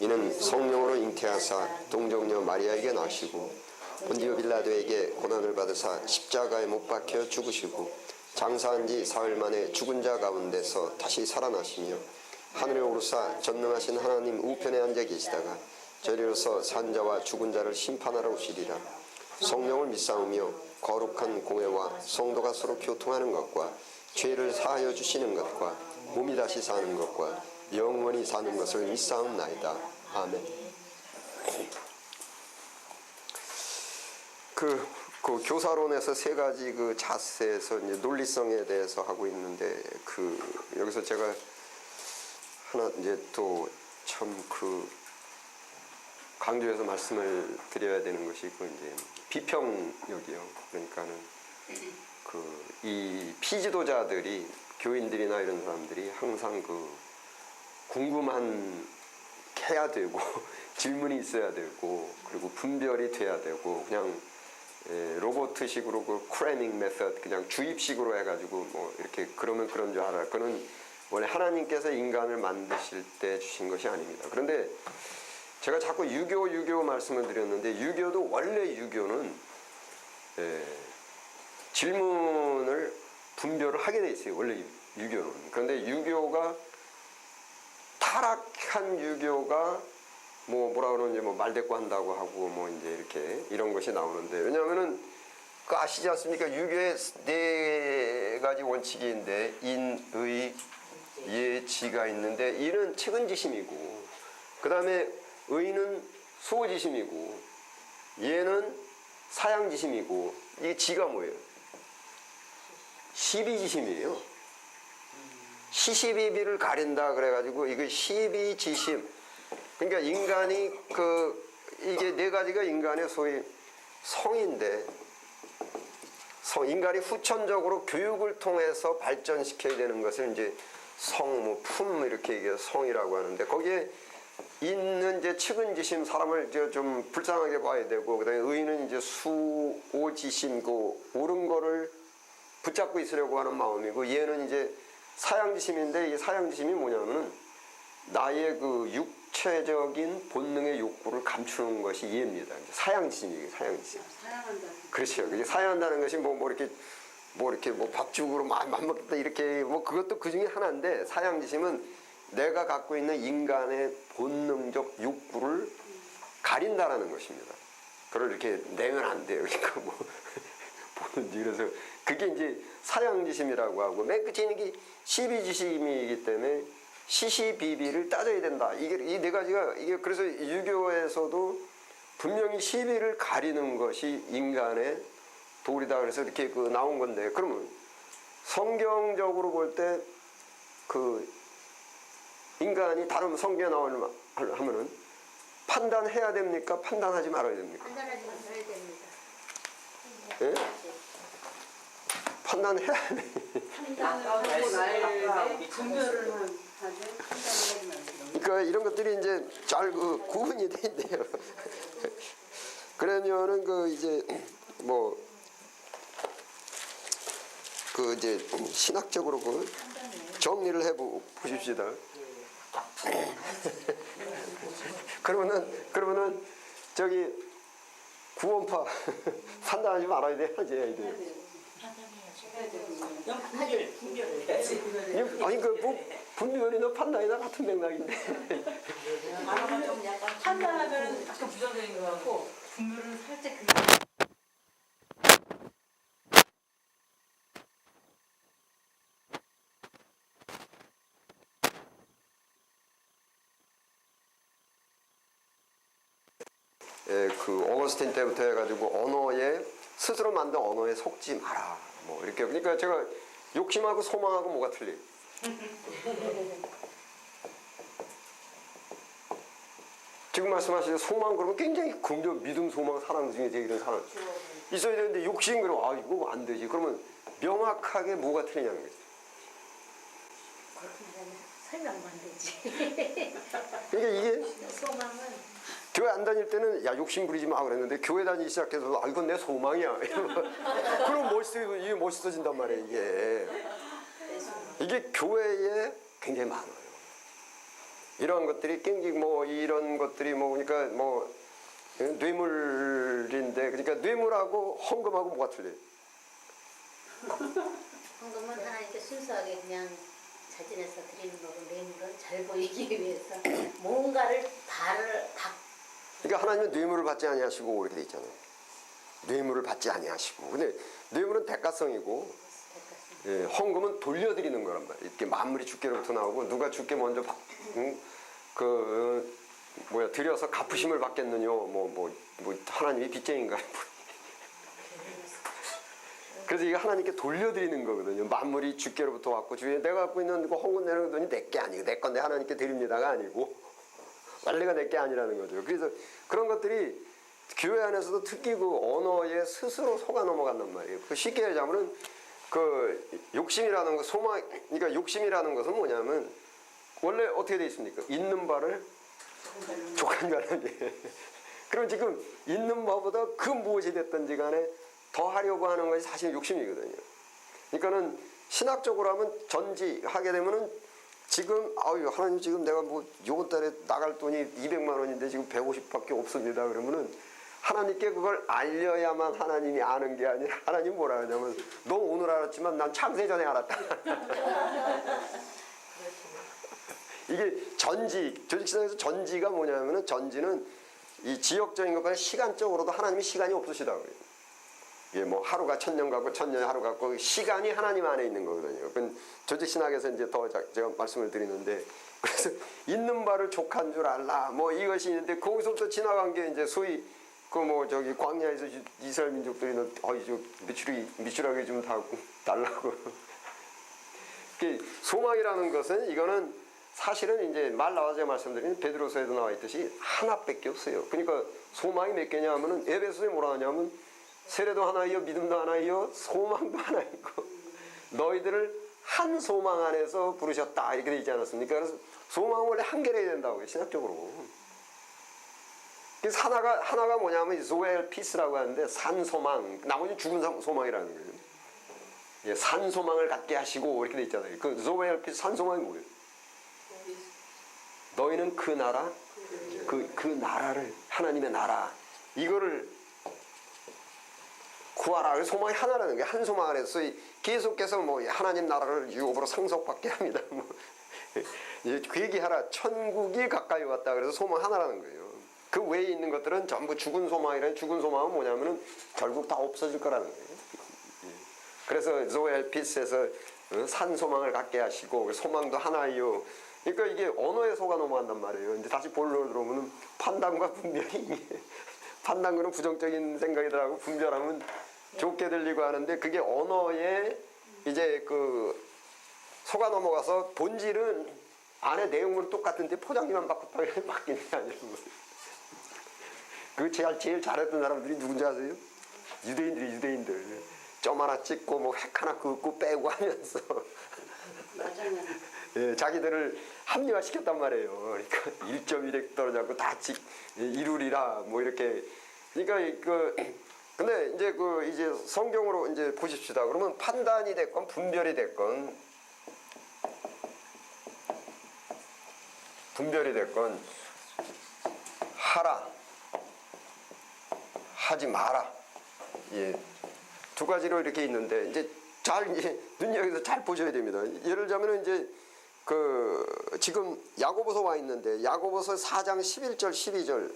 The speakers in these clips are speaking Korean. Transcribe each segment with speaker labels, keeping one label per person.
Speaker 1: 이는 성령으로 잉태하사 동정녀 마리아에게 나시고 본디오 빌라도에게 고난을 받으사 십자가에 못 박혀 죽으시고 장사한 지 사흘 만에 죽은 자 가운데서 다시 살아나시며 하늘에 오르사 전능하신 하나님 우편에 앉아 계시다가 저리로서 산 자와 죽은 자를 심판하러 오시리라. 성령을 믿사오며 거룩한 공회와 성도가 서로 교통하는 것과 죄를 사하여 주시는 것과 몸이 다시 사는 것과 영원히 사는 것을 믿사옵나이다. 아멘. 그 교사론에서 세 가지 그 자세에서 이제 논리성에 대해서 하고 있는데 여기서 제가 하나 이제 또 참 강조해서 말씀을 드려야 되는 것이 이제 비평력이요. 그러니까는 이 피지도자들이 교인들이나 이런 사람들이 항상 궁금한 해야 되고 질문이 있어야 되고 그리고 분별이 돼야 되고 그냥 로봇식으로 크래밍 메서드 그냥 주입식으로 해가지고 뭐 이렇게 그러면 그런 줄 알아. 그거는 원래 하나님께서 인간을 만드실 때 주신 것이 아닙니다. 그런데 제가 자꾸 유교 말씀을 드렸는데 유교도 원래 유교는 질문을 분별을 하게 돼 있어요. 원래 유교는. 그런데 유교가 타락한 유교가 뭐라 그러는지 말대꾸 한다고 하고 뭐 이제 이렇게 이런 것이 나오는데 왜냐하면은 아시지 않습니까? 유교의 네 가지 원칙인데 인, 의, 예, 지가 있는데 인은 측은지심이고 그 다음에 의는 수호지심이고 예는 사양지심이고 이게 지가 뭐예요? 시비지심이에요. 시시비비를 가린다 그래가지고 이게 시비지심. 그러니까 인간이 이게 네 가지가 인간의 소위 성인데 인간이 후천적으로 교육을 통해서 발전시켜야 되는 것을 이제 성, 품 이렇게 이게 성이라고 하는데 거기에 있는 이제 측은지심 사람을 이제 좀 불쌍하게 봐야 되고 그다음에 의는 이제 수오지심 옳은 거를 붙잡고 있으려고 하는 마음이고 얘는 이제 사양지심인데 이 사양지심이 뭐냐면은 나의 육체적인 본능의 욕구를 감추는 것이 이해입니다. 사양지심이에요. 사양지심.
Speaker 2: 사양한다.
Speaker 1: 그렇죠. 그게 사양한다는 것이 이렇게 밥죽으로 맘먹겠다 이렇게 그것도 그 중에 하나인데 사양지심은 내가 갖고 있는 인간의 본능적 욕구를 가린다라는 것입니다. 그걸 이렇게 내면 안 돼요. 그러니까 그래서 그게 이제 사양지심이라고 하고 맨 끝에 있는 게 시비지심이기 때문에 시시비비를 따져야 된다. 이 네 가지가 이게 그래서 유교에서도 분명히 시비를 가리는 것이 인간의 도리다. 그래서 이렇게 나온 건데 그러면 성경적으로 볼 때 인간이 다른 성경에 하면은 판단해야 됩니까? 판단하지 말아야 됩니까?
Speaker 2: 판단하지 말아야 됩니다.
Speaker 1: 예? 판단해야 돼.
Speaker 2: 판단하고 나의 분별을 하죠. 판단하지 말아요.
Speaker 1: 그러니까 이런 것들이 이제 잘 구분이 돼 있네요. 그러면은 이제 이제 신학적으로 정리를 해 보십시다. 그러면은 저기 구원파 판단하지 말아야 돼, 하지 해야 돼.
Speaker 2: 분별을 해야지.
Speaker 1: 아니 분별이 너 판단이나 같은 맥락인데.
Speaker 3: 판단하면 약간 부정적인 것 같고 분별은 살짝
Speaker 1: 어거스틴 때부터 해가지고 스스로 만든 언어에 속지 마라. 이렇게 그러니까 제가 욕심하고 소망하고 뭐가 틀려? 지금 말씀하신 소망 그러면 굉장히 긍정, 믿음, 소망, 사랑 중에 제일 이런 사람 있어야 되는데 욕심 그러면 이거 안 되지. 그러면 명확하게 뭐가 틀리냐는 거지.
Speaker 2: 설명만 되지.
Speaker 1: 그러니까 이게
Speaker 2: 소망은
Speaker 1: 교회 안 다닐 때는 욕심 부리지 마 그랬는데 교회 다니기 시작해서 이건 내 소망이야. 그럼 이게 멋있어진단 말이에요. 이게 교회에 굉장히 많아요. 이런 것들이 굉장히 뭐 이런 것들이 뭐 그러니까 뭐 뇌물인데 그러니까 뇌물하고 헌금하고 뭐가 틀려요?
Speaker 2: 헌금은 하나님께 순수하게 그냥 자진해서 드리는 거고 뇌물은 잘 보이기 위해서 뭔가를
Speaker 1: 그러니까 하나님은 뇌물을 받지 아니하시고 이렇게 돼 있잖아요. 뇌물을 받지 아니하시고. 근데 뇌물은 대가성이고 예, 헌금은 돌려드리는 거란 말이에요. 이렇게 만물이 주께로부터 나오고 누가 주께 먼저 드려서 갚으심을 받겠느냐. 뭐 하나님이 빚쟁인가요? 그래서 이거 하나님께 돌려드리는 거거든요. 만물이 주께로부터 왔고 주에 내가 갖고 있는 거 헌금 내는 돈이 내 게 아니고 내 건데 하나님께 드립니다가 아니고 원래가 내 게 아니라는 거죠. 그래서 그런 것들이 교회 안에서도 특히 그 언어에 스스로 속아 넘어간단 말이에요. 그 쉽게 얘기하면은 그 욕심이라는 거 소망, 그러니까 욕심이라는 것은 뭐냐면 원래 어떻게 돼 있습니까? 있는 바를 족한다는 게. 그럼 지금 있는 바보다 그 무엇이 됐든지 간에 더 하려고 하는 것이 사실 욕심이거든요. 그러니까는 신학적으로 하면 전지하게 되면은 지금 아유 하나님 지금 내가 뭐 요번 달에 나갈 돈이 200만 원인데 지금 150밖에 없습니다. 그러면은 하나님께 그걸 알려야만 하나님이 아는 게 아니라 하나님 뭐라 하냐면 너 오늘 알았지만 난 창세 전에 알았다. 이게 전지, 조직신앙에서 전지가 뭐냐면은 전지는 이 지역적인 것보다 시간적으로도 하나님이 시간이 없으시다 그래요. 이게 뭐 하루가 1000년 같고 1000년이 하루 같고 시간이 하나님 안에 있는 거거든요. 그건 조직신학에서 이제 더 제가 말씀을 드리는데 그래서 있는 바를 족한 줄 알라 뭐 이것이 있는데 거기서부터 지나간 게 이제 소위 그 뭐 저기 광야에서 이스라엘 민족들이 어이 저 미추라기 좀 달라고. 소망이라는 것은 이거는 사실은 이제 말 나와서 말씀드리는 베드로서에도 나와 있듯이 하나밖에 없어요. 그러니까 소망이 몇 개냐 하면은 에베소에 뭐라 하냐면 세례도 하나이요 믿음도 하나이요 소망도 하나이고 너희들을 한 소망 안에서 부르셨다 이렇게 되어 있지 않았습니까? 그래서 소망은 원래 한결해야 된다고요 신학적으로. 그래서 하나가 뭐냐면 조엘 피스라고 하는데 산소망 나머지 죽은 소망이라는 거예요. 예, 산소망을 갖게 하시고 이렇게 돼 있잖아요. 그 조엘 피스 산소망이 뭐예요? 너희는 그 나라 그 나라를 하나님의 나라 이거를 구하라. 그래서 소망이 하나라는 게 한 소망 안에서 계속해서 뭐 하나님 나라를 유업으로 상속받게 합니다. 뭐 그 얘기하라. 천국이 가까이 왔다. 그래서 소망 하나라는 거예요. 그 외에 있는 것들은 전부 죽은 소망이라는 죽은 소망은 뭐냐면은 결국 다 없어질 거라는 거예요. 그래서 조엘 피스에서 산 소망을 갖게 하시고 소망도 하나요. 그러니까 이게 언어에 속아 넘어간단 말이에요. 이제 다시 본론으로 들어오면은 판단과 분별이 판단과는 부정적인 생각이더라고 분별하면 좋게 들리고 하는데 그게 언어에 이제 그 속아 넘어가서 본질은 안에 내용은 똑같은데 포장지만 바꿨다고 바뀌는 게 아니라는 거예요. 그 제일 잘했던 사람들이 누군지 아세요? 유대인들. 점 하나 찍고 뭐 획 하나 긋고 빼고 하면서
Speaker 2: 맞아요.
Speaker 1: 예, 자기들을 합리화시켰단 말이에요. 그러니까 1.1획 떨어져갖고 다 이루리라 뭐 이렇게. 그러니까 근데 이제 성경으로 이제 보십시다. 그러면 판단이 됐건 분별이 됐건 하라 하지 마라. 예. 두 가지로 이렇게 있는데 이제 눈여겨서 잘 보셔야 됩니다. 예를 들자면 이제 지금 야고보서 와 있는데 야고보서 4장 11절 12절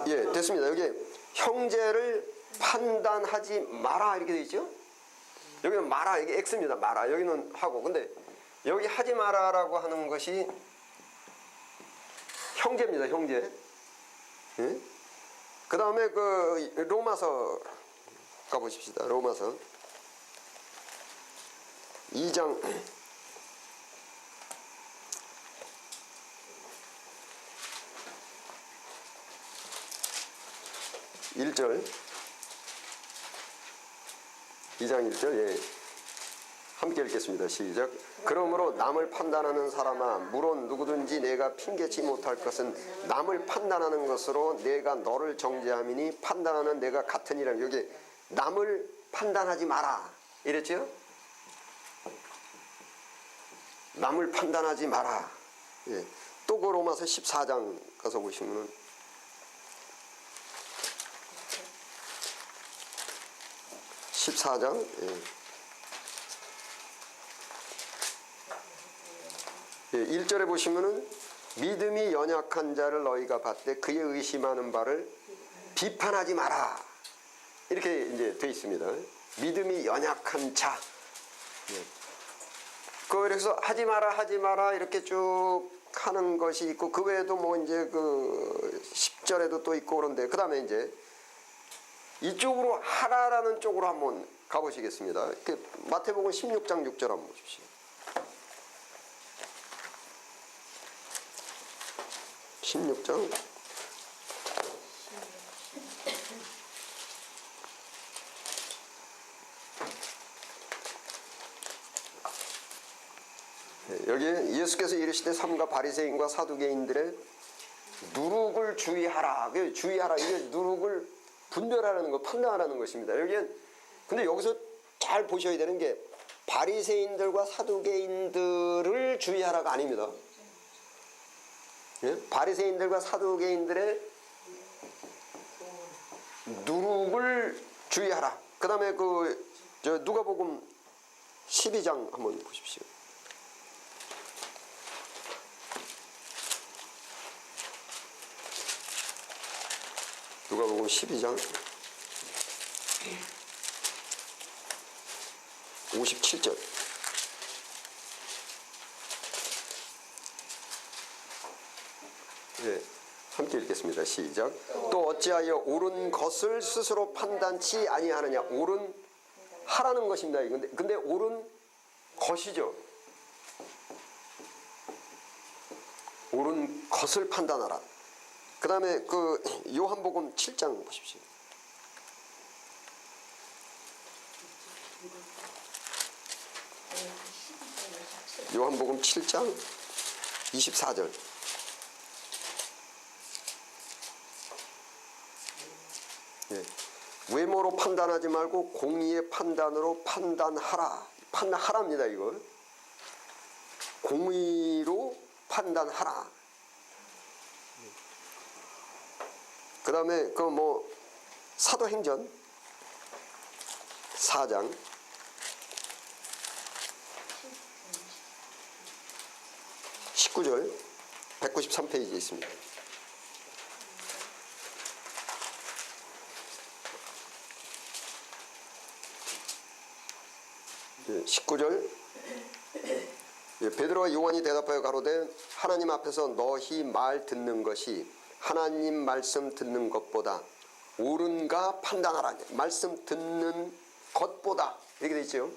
Speaker 1: 예, 됐습니다. 여기 형제를 판단하지 마라 이렇게 돼 있죠? 여기는 마라 이게 X입니다. 마라 여기는 하고 근데 여기 하지 마라라고 하는 것이 형제입니다. 형제. 예? 그 다음에 로마서 가보십시다. 로마서 2장 1절 2장 1절 예. 함께 읽겠습니다. 시작. 그러므로 남을 판단하는 사람아 물론 누구든지 내가 핑계치 못할 것은 남을 판단하는 것으로 내가 너를 정죄함이니 판단하는 내가 같으니라. 여기 남을 판단하지 마라 이랬죠? 남을 판단하지 마라. 예. 또 그 로마서 14장 가서 보시면은 14장 예, 1절에 보시면은 믿음이 연약한 자를 너희가 봤되 그의 의심하는 바를 비판하지 마라 이렇게 이제 돼 있습니다. 믿음이 연약한 자. 예. 그래서 하지 마라 이렇게 쭉 하는 것이 있고 그 외에도 뭐 이제 그 10절에도 또 있고 그런데 그 다음에 이제 이쪽으로 하라라는 쪽으로 한번 가보시겠습니다. 마태복음 16장 6절 한번 보십시오. 16장 여기 예수께서 이르시되 삼가 바리새인과 사두개인들의 누룩을 주의하라. 주의하라. 이게 누룩을 분별하라는 거, 판단하라는 것입니다. 근데 여기서 잘 보셔야 되는 게 바리새인들과 사두개인들을 주의하라가 아닙니다. 예? 바리새인들과 사두개인들의 누룩을 주의하라. 그 다음에 누가복음 12장 한번 보십시오. 누가복음 12장 57절. 네, 함께 읽겠습니다. 시작. 또 어찌하여 옳은 것을 스스로 판단치 아니하느냐. 옳은 하라는 것입니다. 근데 옳은 것이죠. 옳은 것을 판단하라. 그 다음에 요한복음 7장 보십시오. 요한복음 7장 24절. 예. 외모로 판단하지 말고 공의의 판단으로 판단하라. 판단하랍니다. 이거. 공의로 판단하라. 그 다음에 사도행전 4장 19절 193페이지에 있습니다. 네, 19절 베드로와 요한이 대답하여 가로되 하나님 앞에서 너희 말 듣는 것이 하나님 말씀 듣는 것보다 옳은가 판단하라. 말씀 듣는 것보다 이렇게 돼 있죠.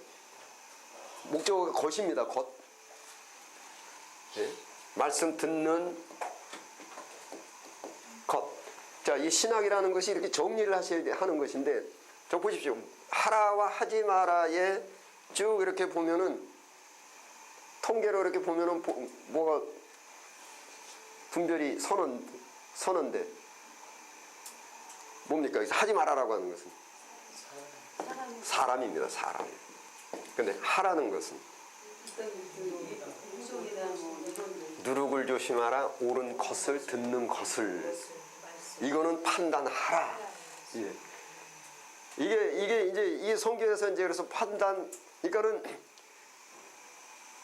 Speaker 1: 목적어가 것입니다. 것. 예? 말씀 듣는 것. 자, 이 신학이라는 것이 이렇게 정리를 하셔야 하는 것인데, 저 보십시오. 하라와 하지 마라에 쭉 이렇게 보면은 통계로 이렇게 보면은 뭐가 분별이 선언데 뭡니까? 하지 말아라고 하는 것은 사람입니다. 사람. 근데 하라는 것은 누룩을 조심하라. 옳은 것을 듣는 것을. 이거는 판단하라. 예. 이게 성경에서 이제 그래서 판단. 그러니까는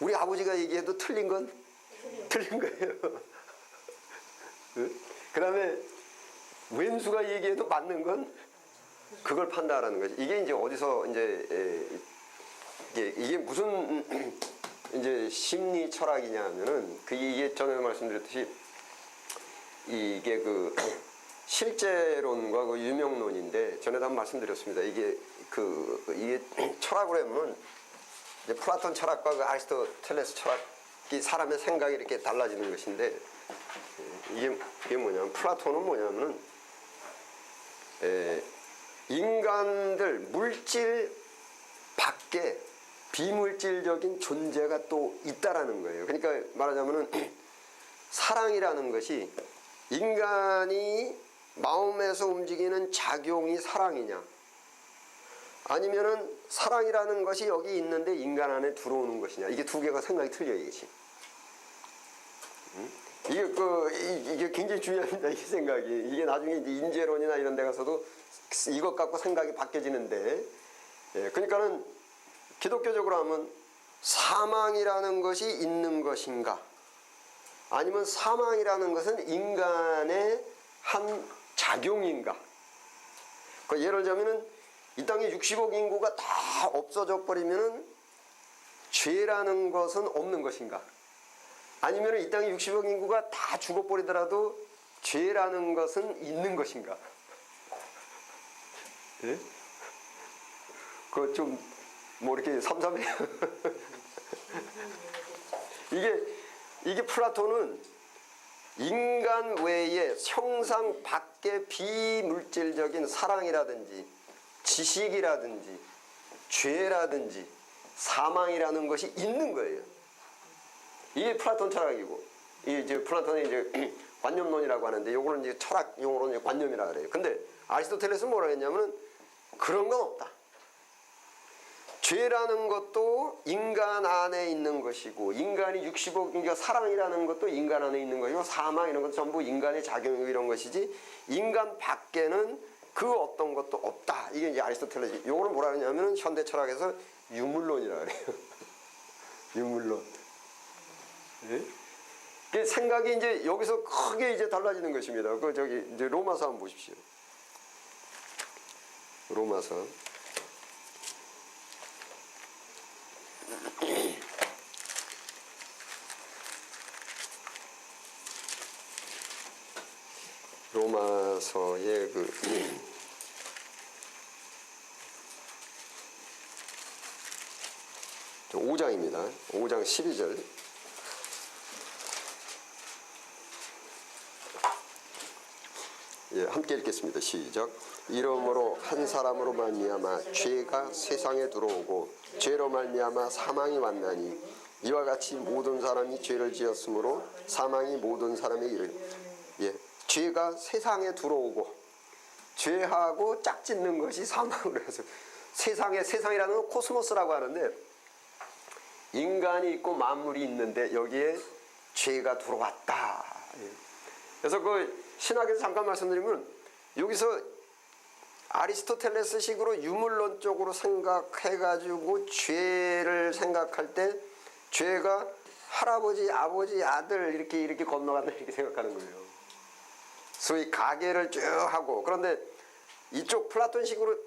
Speaker 1: 우리 아버지가 얘기해도 틀린 건 틀린 거예요. 그 다음에 왼수가 얘기해도 맞는 건 그걸 판단하는 거지. 이게 이제 어디서 이게 무슨 이제 심리 철학이냐 하면은 이게 전에 말씀드렸듯이 이게 실제론과 유명론인데 전에도 한번 말씀드렸습니다. 이게 철학으로 하면은 이제 플라톤 철학과 아리스토텔레스 철학이 사람의 생각이 이렇게 달라지는 것인데 이게 뭐냐면 플라톤은 뭐냐면은 인간들 물질 밖에 비물질적인 존재가 또 있다라는 거예요. 그러니까 말하자면은 사랑이라는 것이 인간이 마음에서 움직이는 작용이 사랑이냐, 아니면은 사랑이라는 것이 여기 있는데 인간 안에 들어오는 것이냐, 이게 두 개가 생각이 틀려 이것이. 이게 굉장히 중요합니다. 이 생각이. 이게 나중에 이제 인재론이나 이런 데 가서도 이것 갖고 생각이 바뀌어지는데, 그러니까는 기독교적으로 하면 사망이라는 것이 있는 것인가, 아니면 사망이라는 것은 인간의 한 작용인가. 예를 들자면은 이 땅에 60억 인구가 다 없어져 버리면은 죄라는 것은 없는 것인가, 아니면 이 땅에 60억 인구가 다 죽어버리더라도 죄라는 것은 있는 것인가. 예? 그거 좀 뭐 이렇게 삼삼해요. 이게 플라톤은 인간 외에 형상 밖의 비물질적인 사랑이라든지 지식이라든지 죄라든지 사망이라는 것이 있는 거예요. 이게 플라톤 철학이고, 이제 플라톤이 이제 관념론이라고 하는데, 요거는 이제 철학 용어로는 이제 관념이라 그래요. 근데 아리스토텔레스는 뭐라 했냐면은 그런 건 없다. 죄라는 것도 인간 안에 있는 것이고, 인간이 60억, 그러니까 사랑이라는 것도 인간 안에 있는 것이고, 사망 이런 것도 전부 인간의 작용이고 이런 것이지, 인간 밖에는 그 어떤 것도 없다. 이게 이제 아리스토텔레스. 요거는 뭐라 하냐면은 현대 철학에서 유물론이라 그래요. 유물론. 예? 생각이 이제 여기서 크게 이제 달라지는 것입니다. 이제 로마서 한번 보십시오. 로마서. 로마서의 5장입니다. 5장 12절. 예, 함께 읽겠습니다. 시작. 이러므로 한 사람으로 말미암아 죄가 세상에 들어오고 죄로 말미암아 사망이 왔나니 이와 같이 모든 사람이 죄를 지었으므로 사망이 모든 사람에게 이르. 예, 죄가 세상에 들어오고 죄하고 짝짓는 것이 사망으로 해서 세상이라는 건 코스모스라고 하는데, 인간이 있고 만물이 있는데 여기에 죄가 들어왔다. 그래서 신학에서 잠깐 말씀드리면, 여기서 아리스토텔레스식으로 유물론적으로 생각해가지고 죄를 생각할 때 죄가 할아버지, 아버지, 아들 이렇게 건너간다 이렇게 생각하는 거예요. 소위 가계를 쭉 하고. 그런데 이쪽 플라톤식으로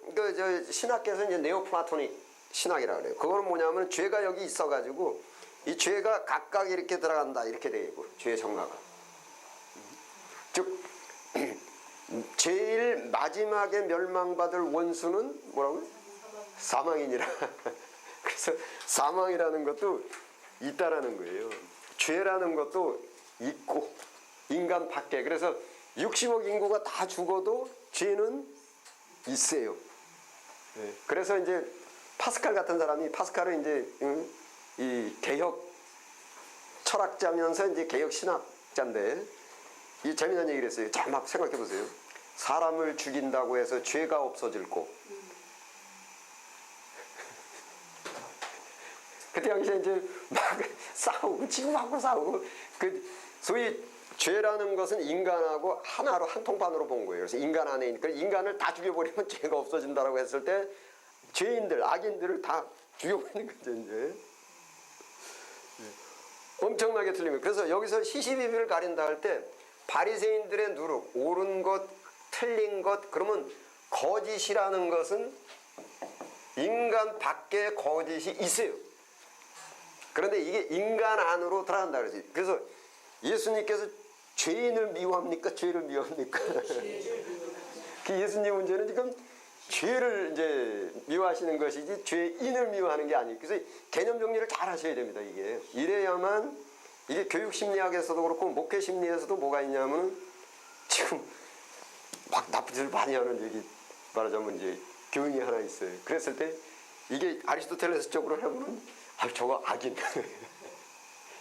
Speaker 1: 신학계에서 이제 네오플라토닉 신학이라고 그래요. 그거는 뭐냐면 죄가 여기 있어가지고 이 죄가 각각 이렇게 들어간다 이렇게 되고, 죄의 정가가. 즉 제일 마지막에 멸망받을 원수는 뭐라고요? 사망이니라. 그래서 사망이라는 것도 있다라는 거예요. 죄라는 것도 있고 인간 밖에. 그래서 60억 인구가 다 죽어도 죄는 있어요. 그래서 이제 파스칼 같은 사람이, 파스칼은 이제 이 개혁 철학자면서 이제 개혁 신학자인데, 이 재미난 얘기를 했어요. 자, 막 생각해 보세요. 사람을 죽인다고 해서 죄가 없어질고, 그때 당시에 이제 막 싸우고 지구하고 싸우고, 소위 죄라는 것은 인간하고 하나로 한 통판으로 본 거예요. 그래서 인간 안에 있는, 인간을 다 죽여버리면 죄가 없어진다라고 했을 때 죄인들, 악인들을 다 죽여버리는 거죠, 이제. 엄청나게 틀립니다. 그래서 여기서 시시비비를 가린다 할 때 바리새인들의 누룩, 옳은 것, 틀린 것, 그러면 거짓이라는 것은 인간 밖에 거짓이 있어요. 그런데 이게 인간 안으로 들어간다 그러지. 그래서 예수님께서 죄인을 미워합니까? 죄를 미워합니까? 그 예수님 문제는 지금 죄를 이제 미워하시는 것이지 죄인을 미워하는 게 아니에요. 그래서 개념 정리를 잘 하셔야 됩니다. 이게 이래야만, 이게 교육 심리학에서도 그렇고 목회 심리에서도 뭐가 있냐면, 지금 막 나쁜 짓을 많이 하는 얘기 말하자면 이제 교훈이 하나 있어요. 그랬을 때 이게 아리스토텔레스 쪽으로 하면 저거 악인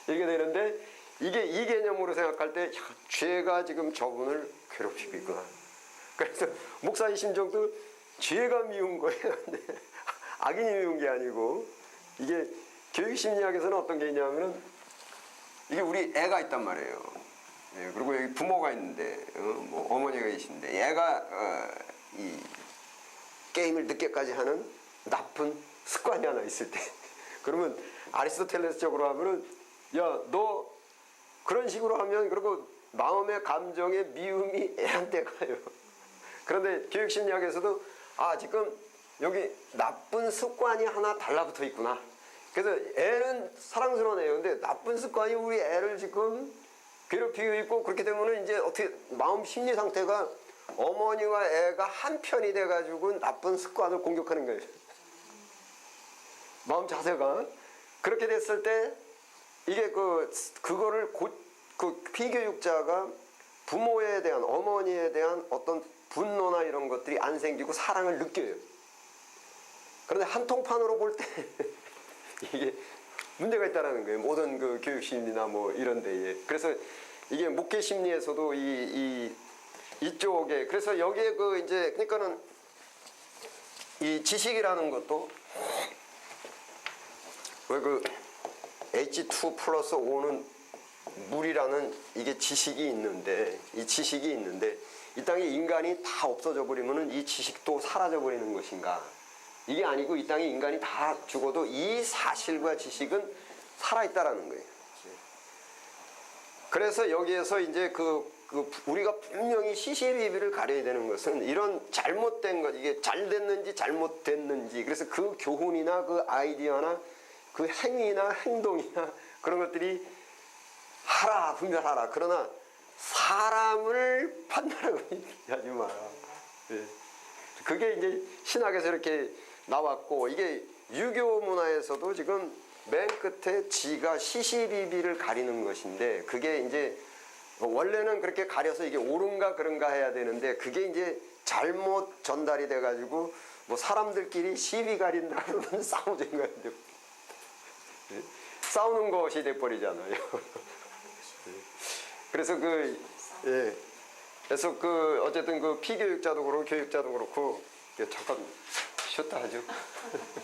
Speaker 1: 이렇게 되는데 이게 이 개념으로 생각할 때 야, 죄가 지금 저분을 괴롭히고 있구나. 그래서 목사의 심정도 죄가 미운 거예요. 근데 악인이 미운 게 아니고 이게 교육심리학에서는 어떤 게 있냐면은 이게 우리 애가 있단 말이에요. 예, 그리고 여기 부모가 있는데 뭐 어머니가 계신데 얘가 이 게임을 늦게까지 하는 나쁜 습관이 하나 있을 때 그러면 아리스토텔레스적으로 하면은 야 너 그런 식으로 하면 그리고 마음의 감정의 미움이 애한테 가요. 그런데 교육심리학에서도 지금 여기 나쁜 습관이 하나 달라붙어 있구나. 그래서 애는 사랑스러운 애예요. 근데 나쁜 습관이 우리 애를 지금 괴롭히고 있고 그렇게 되면은 이제 어떻게 마음 심리 상태가 어머니와 애가 한 편이 돼가지고 나쁜 습관을 공격하는 거예요. 마음 자세가 그렇게 됐을 때 이게 그거를 그 피교육자가 부모에 대한 어머니에 대한 어떤 분노나 이런 것들이 안 생기고 사랑을 느껴요. 그런데 한통판으로 볼 때 이게 문제가 있다라는 거예요. 모든 그 교육심리나 뭐 이런 데에. 그래서 이게 목회 심리에서도 이쪽에 그래서 여기에 이제 그러니까는 이 지식이라는 것도 왜 H2 플러스 O는 물이라는 이게 지식이 있는데 이 지식이 있는데 이 땅에 인간이 다 없어져 버리면은 이 지식도 사라져 버리는 것인가? 이게 아니고 이 땅에 인간이 다 죽어도 이 사실과 지식은 살아있다라는 거예요. 그래서 여기에서 이제 우리가 분명히 시시비비를 가려야 되는 것은 이런 잘못된 것, 이게 잘 됐는지 잘못됐는지, 그래서 그 교훈이나 그 아이디어나 그 행위나 행동이나 그런 것들이 하라, 분별하라. 그러나 사람을 판단하고 하지 마라. 네. 그게 이제 신학에서 이렇게 나왔고, 이게 유교 문화에서도 지금 맨 끝에 지가 시시비비를 가리는 것인데, 그게 이제 원래는 그렇게 가려서 이게 옳은가 그런가 해야 되는데, 그게 이제 잘못 전달이 돼가지고 뭐 사람들끼리 시비 가린다 그러면 싸우는 거예요. 싸우는 것이 돼버리잖아요. 그래서 그래서 어쨌든 그 피교육자도 그렇고 교육자도 그렇고 잠깐 쉬었다 하죠.